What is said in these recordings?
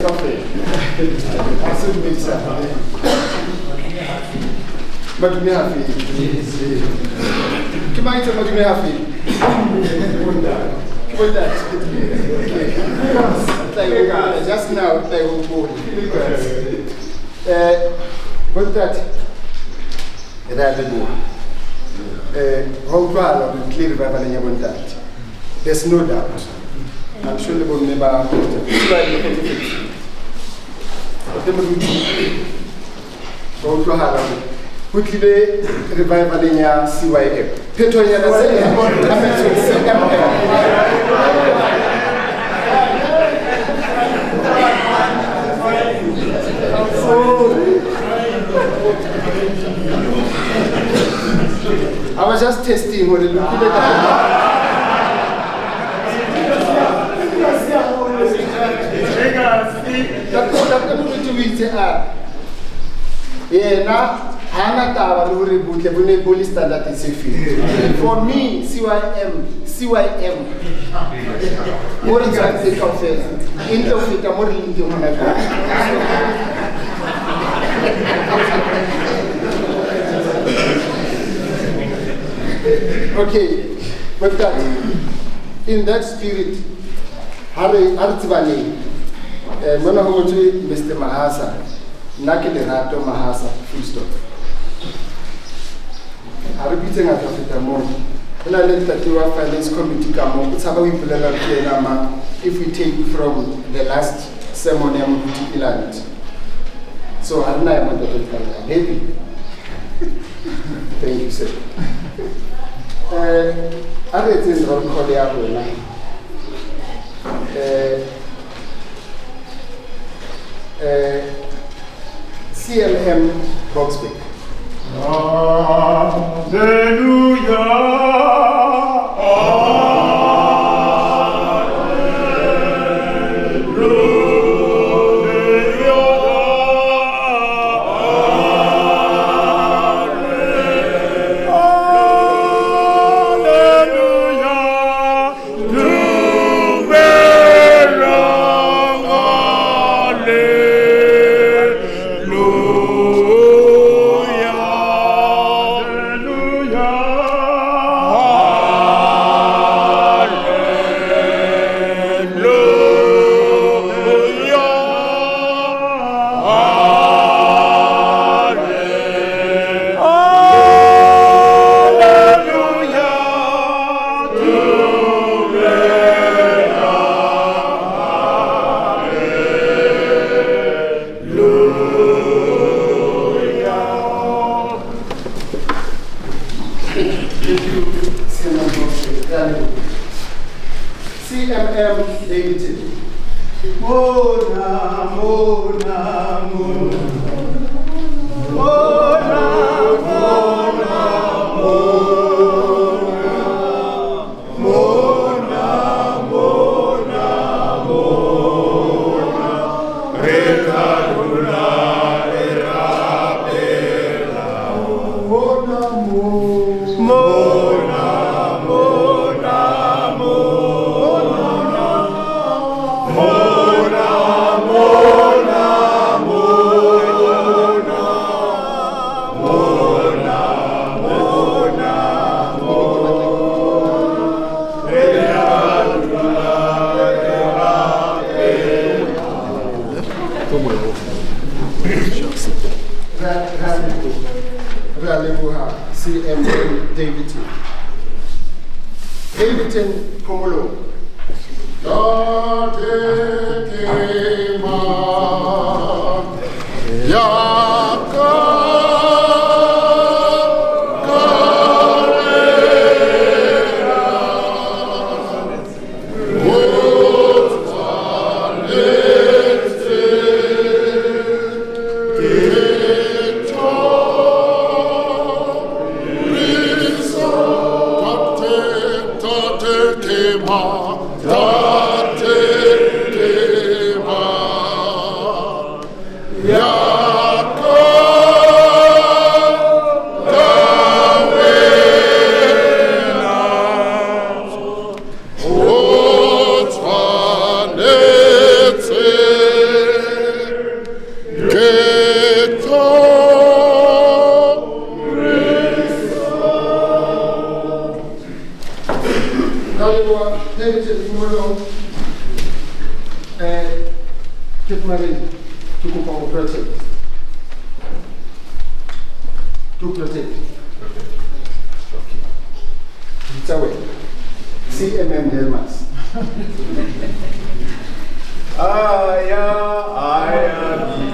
Coffee. But me happy. Come on, tell me happy. With that. Just now, they will go. With that, there's no doubt. I'm sure they will never. Quickly, revival in your CYM. Petronia, I was just testing what it looked like. Yeah, now Hana Tower will reboot the police standard is safe. For me, CYM. More exactly, confess. Into more into Okay, but that in that spirit, Harry Artibani, when I go to Mr. Mahasa. Nakilerato Mahasa, full stop. I'm repeating at the moment. When I let the Tiwa Finance Committee come up, it's how we plan if we take from the last ceremony I'm going to So I'm not going to happy. Thank you, sir. Other things are called CLM Boxbeck. Hallelujah. CMM David. Mona. CMM Davidson. Davidson Pomolo. Tate, Take Marie to go for protect. To protect. Okay. It's away. CMM Delmas. Aya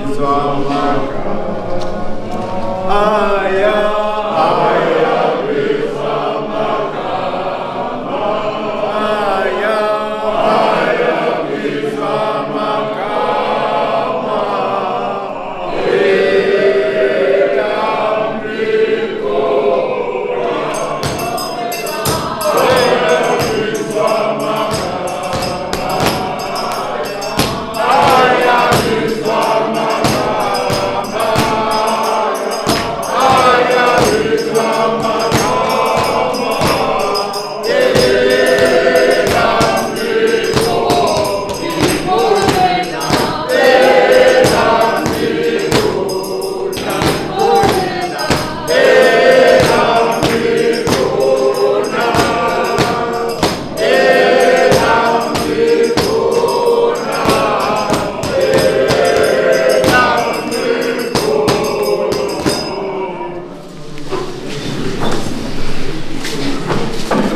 Biswamaka. Aya Biswamaka. Aya Biswamaka.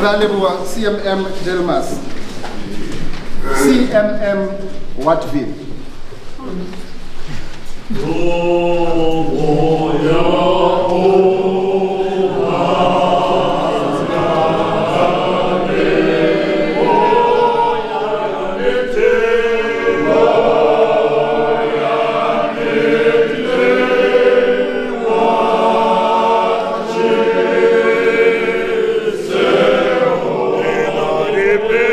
Raleboa CMM Delmas. CMM Watville. Amen.